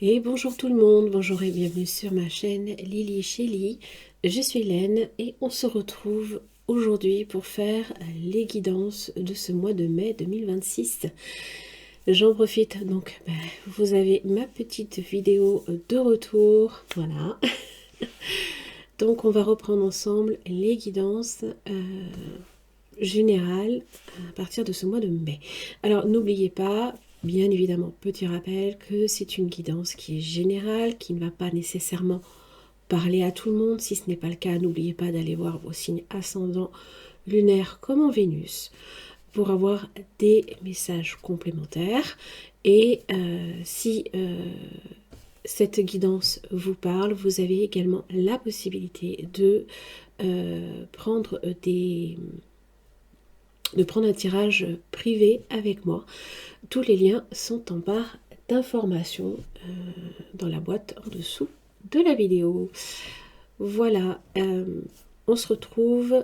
Et bonjour tout le monde, bonjour et bienvenue sur ma chaîne Lily Shelly. Je suis Hélène et on se retrouve aujourd'hui pour faire les guidances de ce mois de mai 2026. J'en profite donc, vous avez ma petite vidéo de retour, voilà. Donc on va reprendre ensemble les guidances générales à partir de ce mois de mai. Alors n'oubliez pas, bien évidemment, petit rappel que c'est une guidance qui est générale, qui ne va pas nécessairement parler à tout le monde. Si ce n'est pas le cas, n'oubliez pas d'aller voir vos signes ascendants lunaires comme en Vénus pour avoir des messages complémentaires. Et si cette guidance vous parle, vous avez également la possibilité de prendre un tirage privé avec moi. Tous les liens sont en barre d'informations dans la boîte en dessous de la vidéo. Voilà, on se retrouve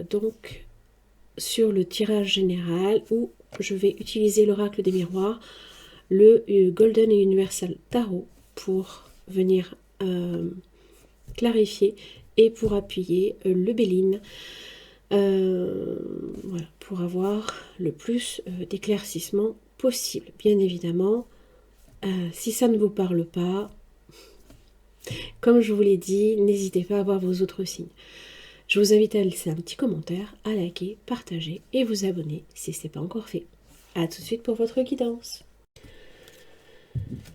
donc sur le tirage général où je vais utiliser l'oracle des miroirs, le Golden Universal Tarot pour venir clarifier et pour appuyer le Béline. Voilà, pour avoir le plus d'éclaircissement possible. Bien évidemment, si ça ne vous parle pas, comme je vous l'ai dit, n'hésitez pas à voir vos autres signes. Je vous invite à laisser un petit commentaire, à liker, partager et vous abonner si ce n'est pas encore fait. A tout de suite pour votre guidance.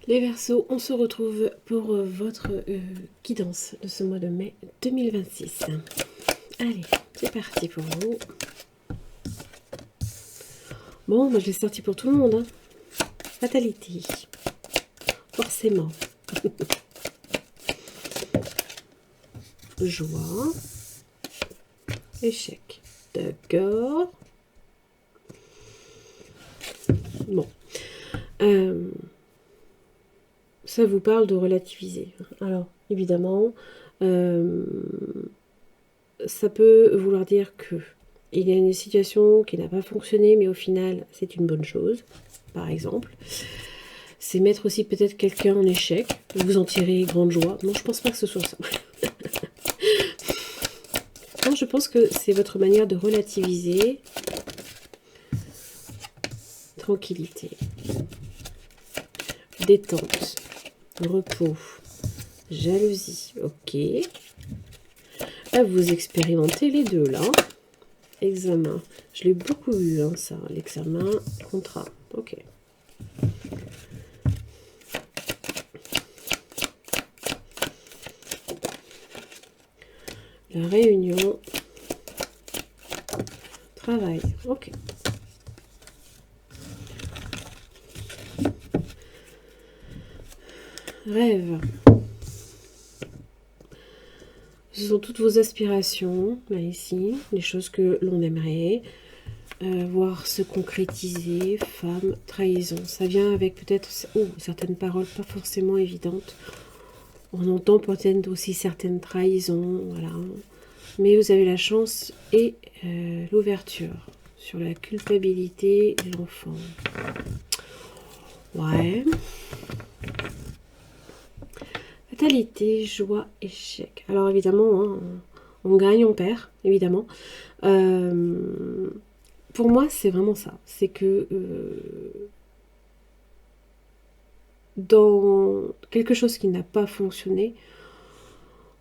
Les Verseaux, on se retrouve pour votre guidance de ce mois de mai 2026. Allez, c'est parti pour vous. Bon, moi je l'ai sorti pour tout le monde. Hein. Fatalité. Forcément. Joie. Échec. D'accord. Bon. Ça vous parle de relativiser. Alors, évidemment, ça peut vouloir dire que il y a une situation qui n'a pas fonctionné, mais au final, c'est une bonne chose, par exemple. C'est mettre aussi peut-être quelqu'un en échec, vous en tirez grande joie. Non, je pense pas que ce soit ça. Non, je pense que c'est votre manière de relativiser. Tranquillité. Détente. Repos. Jalousie. Ok. Là, vous expérimentez les deux, là. Examen. Je l'ai beaucoup eu, hein, ça. L'examen, contrat. Ok. La réunion. Travail. Ok. Rêve. Ce sont toutes vos aspirations, là ici, les choses que l'on aimerait voir se concrétiser, femme, trahison. Ça vient avec peut-être certaines paroles pas forcément évidentes. On entend peut-être aussi certaines trahisons, voilà. Mais vous avez la chance et l'ouverture sur la culpabilité et l'enfant. Ouais. Fatalité, joie, échec. Alors évidemment, hein, on gagne, on perd, évidemment. Pour moi, c'est vraiment ça. C'est que dans quelque chose qui n'a pas fonctionné,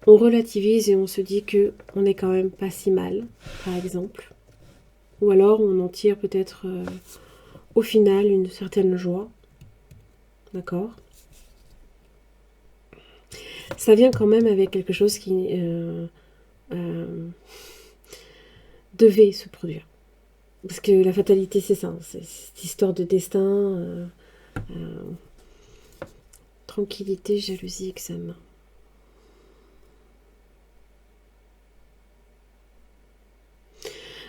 on relativise et on se dit que on n'est quand même pas si mal, par exemple. Ou alors on en tire peut-être au final une certaine joie. D'accord ? Ça vient quand même avec quelque chose qui devait se produire. Parce que la fatalité, c'est ça. C'est cette histoire de destin. Tranquillité, jalousie, examen.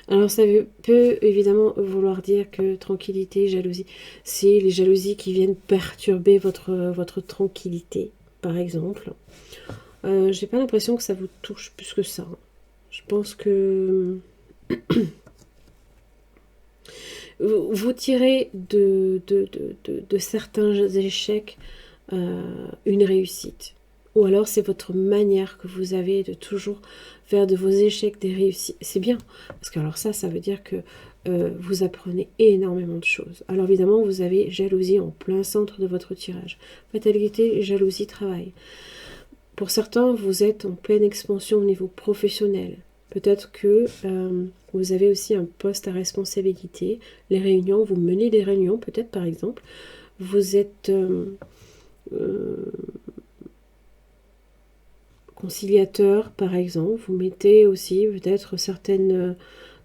Alors ça peut évidemment vouloir dire que tranquillité, jalousie, c'est les jalousies qui viennent perturber votre tranquillité, par exemple. J'ai pas l'impression que ça vous touche plus que ça. Je pense que vous tirez de certains échecs une réussite. Ou alors c'est votre manière que vous avez de toujours faire de vos échecs des réussites. C'est bien, parce que alors ça veut dire que vous apprenez énormément de choses. Alors évidemment, vous avez jalousie en plein centre de votre tirage. Fatalité, jalousie, travail. Pour certains, vous êtes en pleine expansion au niveau professionnel. Peut-être que vous avez aussi un poste à responsabilité. Les réunions, vous menez des réunions, peut-être par exemple. Vous êtes conciliateur, par exemple. Vous mettez aussi peut-être certaines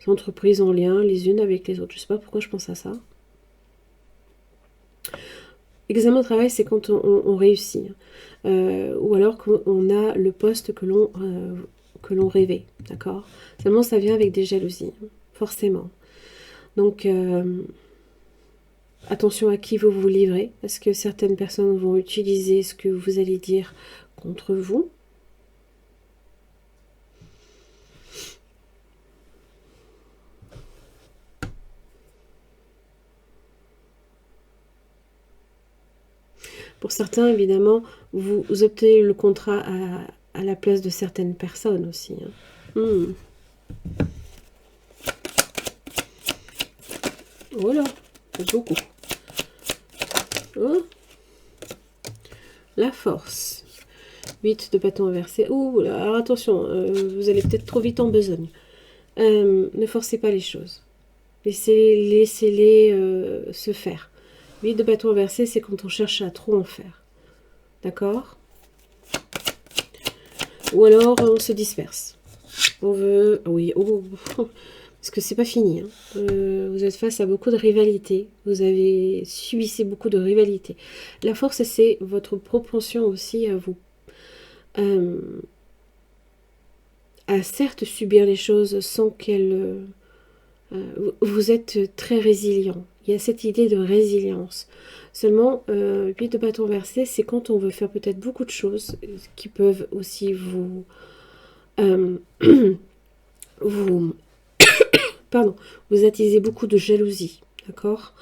entreprises en lien les unes avec les autres. Je ne sais pas pourquoi je pense à ça. Examen de travail, c'est quand on réussit. Ou alors qu'on a le poste que l'on rêvait. D'accord? Seulement, ça vient avec des jalousies. Forcément. Donc, attention à qui vous vous livrez. Parce que certaines personnes vont utiliser ce que vous allez dire contre vous. Pour certains, évidemment, vous obtenez le contrat à la place de certaines personnes aussi. Voilà, c'est beaucoup. Oh. La force. 8 de bâton inversé. Ouh, alors attention, vous allez peut-être trop vite en besogne. Ne forcez pas les choses. Laissez-les se faire. 8 de bâton inversé, c'est quand on cherche à trop en faire. D'accord? Ou alors, on se disperse. On veut... Oui, parce que c'est pas fini. Hein. Vous êtes face à beaucoup de rivalités. Vous avez subissé beaucoup de rivalités. La force, c'est votre propension aussi à vous... à certes subir les choses sans qu'elles... vous êtes très résilient. Il y a cette idée de résilience. Seulement, 8 de bâton versé, c'est quand on veut faire peut-être beaucoup de choses qui peuvent aussi vous... vous attisez beaucoup de jalousie, d'accord?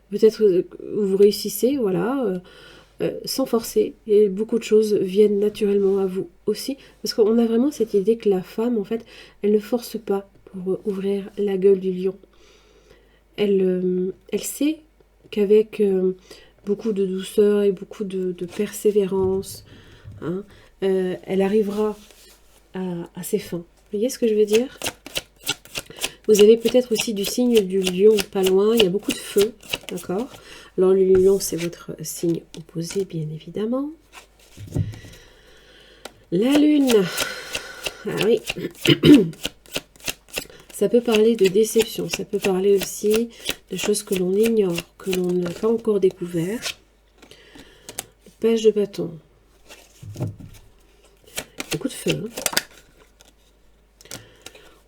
Peut-être vous réussissez, voilà, sans forcer, et beaucoup de choses viennent naturellement à vous aussi, parce qu'on a vraiment cette idée que la femme, en fait, elle ne force pas pour ouvrir la gueule du lion. Elle sait qu'avec beaucoup de douceur et beaucoup de persévérance, hein, elle arrivera à ses fins. Vous voyez ce que je veux dire? Vous avez peut-être aussi du signe du lion pas loin. Il y a beaucoup de feu, d'accord? Alors le lion, c'est votre signe opposé, bien évidemment. La lune. Ah oui. Ça peut parler de déception. Ça peut parler aussi de choses que l'on ignore, que l'on n'a pas encore découvert. Page de bâton. Beaucoup de feu, hein.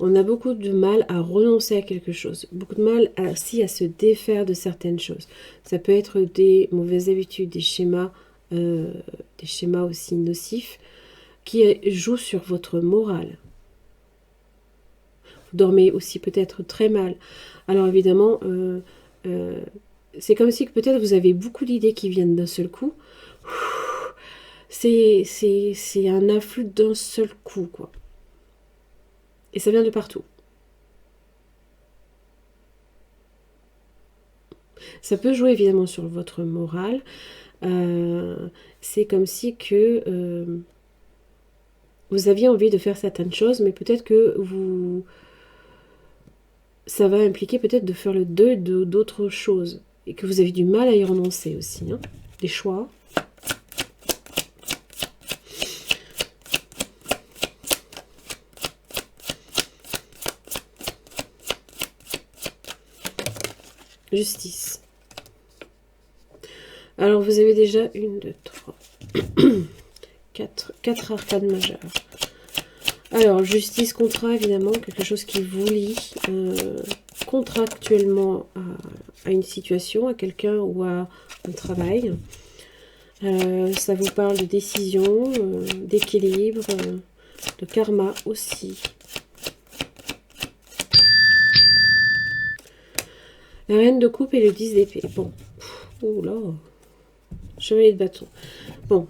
On a beaucoup de mal à renoncer à quelque chose. Beaucoup de mal aussi à se défaire de certaines choses. Ça peut être des mauvaises habitudes, des schémas aussi nocifs qui jouent sur votre morale. Vous dormez aussi peut-être très mal. Alors évidemment, c'est comme si peut-être vous avez beaucoup d'idées qui viennent d'un seul coup. C'est un afflux d'un seul coup, quoi. Et ça vient de partout. Ça peut jouer évidemment sur votre morale. C'est comme si que vous aviez envie de faire certaines choses, mais peut-être que ça va impliquer peut-être de faire le deuil d'autres choses. Et que vous avez du mal à y renoncer aussi. Hein. Des choix. Justice. Alors, vous avez déjà 1, 2, 3, 4 arcanes majeures. Alors, justice, contrat, évidemment, quelque chose qui vous lie contractuellement à une situation, à quelqu'un ou à un travail. Ça vous parle de décision, d'équilibre, de karma aussi. La reine de coupe et le 10 d'épée. Bon, oh là, chevalier de bâton. Bon.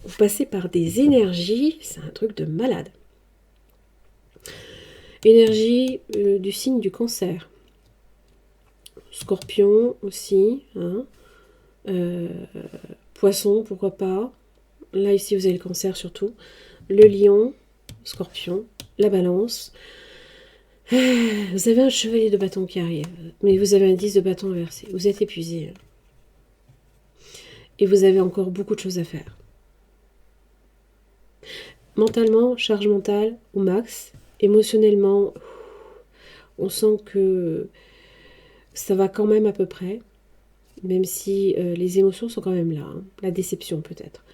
Vous passez par des énergies, c'est un truc de malade. Énergie du signe du Cancer. Scorpion aussi. Hein. Poisson, pourquoi pas. Là, ici, vous avez le Cancer surtout. Le Lion, Scorpion, la Balance. Vous avez un chevalier de bâton qui arrive, mais vous avez un 10 de bâton inversé. Vous êtes épuisé. Et vous avez encore beaucoup de choses à faire. Mentalement, charge mentale au max. Émotionnellement, on sent que ça va quand même à peu près. Même si les émotions sont quand même là. Hein. La déception peut-être.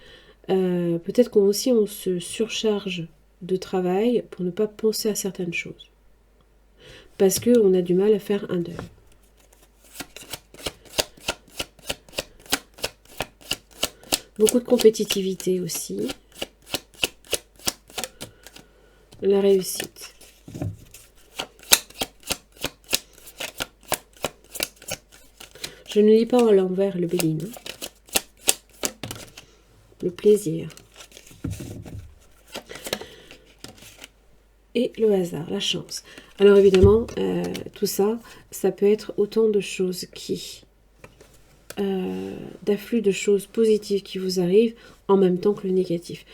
Peut-être qu'aussi on se surcharge de travail pour ne pas penser à certaines choses. Parce qu'on a du mal à faire un deuil. Beaucoup de compétitivité aussi. La réussite. Je ne lis pas à l'envers le Béline. Le plaisir. Et le hasard, la chance. Alors évidemment, tout ça, ça peut être autant de choses qui... d'afflux de choses positives qui vous arrivent en même temps que le négatif.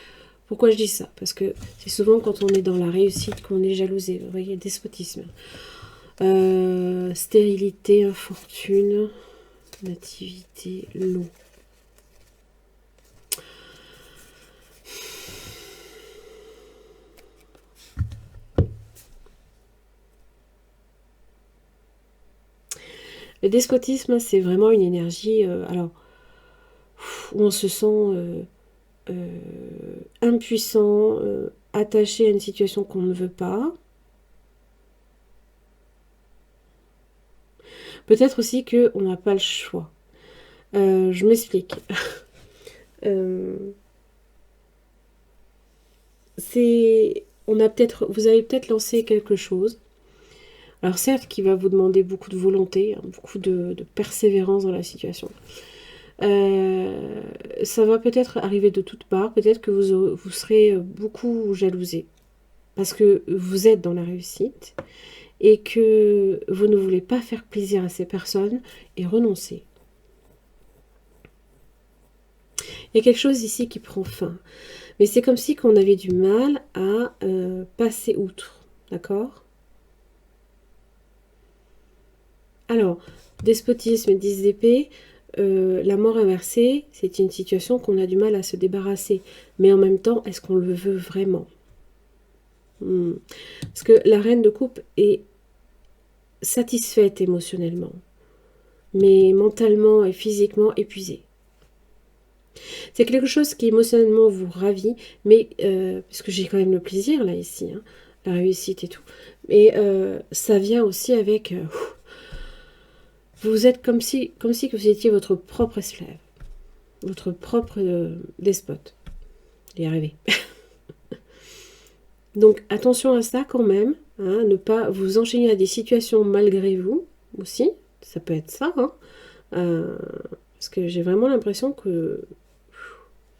Pourquoi je dis ça? Parce que c'est souvent quand on est dans la réussite qu'on est jalousé. Vous voyez, despotisme. Stérilité, infortune, nativité, lot. Le despotisme, c'est vraiment une énergie alors, où on se sent impuissant, attaché à une situation qu'on ne veut pas. Peut-être aussi qu'on n'a pas le choix. Je m'explique. Vous avez peut-être lancé quelque chose. Alors certes, qui va vous demander beaucoup de volonté, hein, beaucoup de persévérance dans la situation. Ça va peut-être arriver de toutes parts. Peut-être que vous serez beaucoup jalousé. Parce que vous êtes dans la réussite. Et que vous ne voulez pas faire plaisir à ces personnes et renoncer. Il y a quelque chose ici qui prend fin. Mais c'est comme si on avait du mal à passer outre. D'accord? Alors, despotisme et 10 d'épée, la mort inversée, c'est une situation qu'on a du mal à se débarrasser. Mais en même temps, est-ce qu'on le veut vraiment? Parce que la reine de coupe est satisfaite émotionnellement, mais mentalement et physiquement épuisée. C'est quelque chose qui émotionnellement vous ravit, mais parce que j'ai quand même le plaisir là ici, hein, la réussite et tout. Mais ça vient aussi avec... vous êtes comme si que vous étiez votre propre esclave, votre propre despote. J'y arrivé. Donc attention à ça quand même, hein, ne pas vous enchaîner à des situations malgré vous aussi, ça peut être ça, hein, parce que j'ai vraiment l'impression que,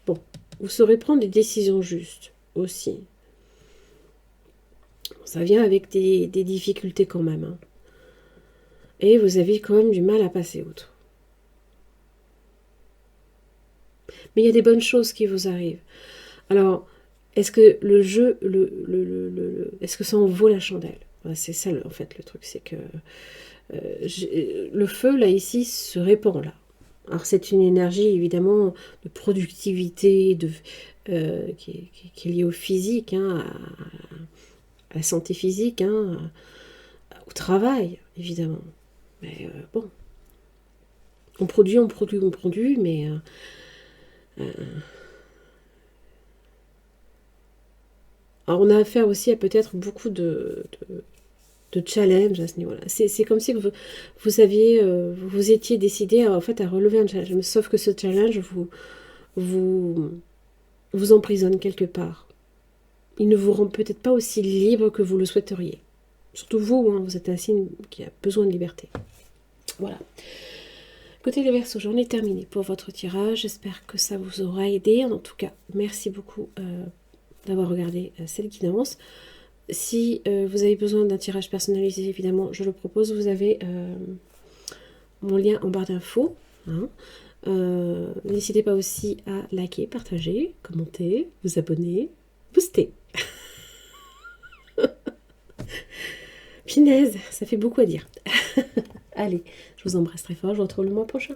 bon, vous saurez prendre des décisions justes aussi. Ça vient avec des difficultés quand même, hein. Et vous avez quand même du mal à passer outre. Mais il y a des bonnes choses qui vous arrivent. Alors, est-ce que le jeu, est-ce que ça en vaut la chandelle? C'est ça en fait le truc, c'est que le feu là ici se répand là. Alors c'est une énergie évidemment de productivité, qui est liée au physique, hein, à la santé physique, hein, au travail évidemment. Mais bon, on produit, mais alors on a affaire aussi à peut-être beaucoup de challenge à ce niveau-là. C'est comme si vous aviez, vous étiez décidé en fait à relever un challenge. Sauf que ce challenge vous emprisonne quelque part. Il ne vous rend peut-être pas aussi libre que vous le souhaiteriez. Surtout vous, hein, vous êtes un signe qui a besoin de liberté. Voilà. Côté des Verseaux, j'en ai terminé pour votre tirage. J'espère que ça vous aura aidé. En tout cas, merci beaucoup d'avoir regardé cette guidance. Si vous avez besoin d'un tirage personnalisé, évidemment, je le propose. Vous avez mon lien en barre d'infos. Hein. N'hésitez pas aussi à liker, partager, commenter, vous abonner, booster. Pinaise, ça fait beaucoup à dire. Allez, je vous embrasse très fort. Je vous retrouve le mois prochain.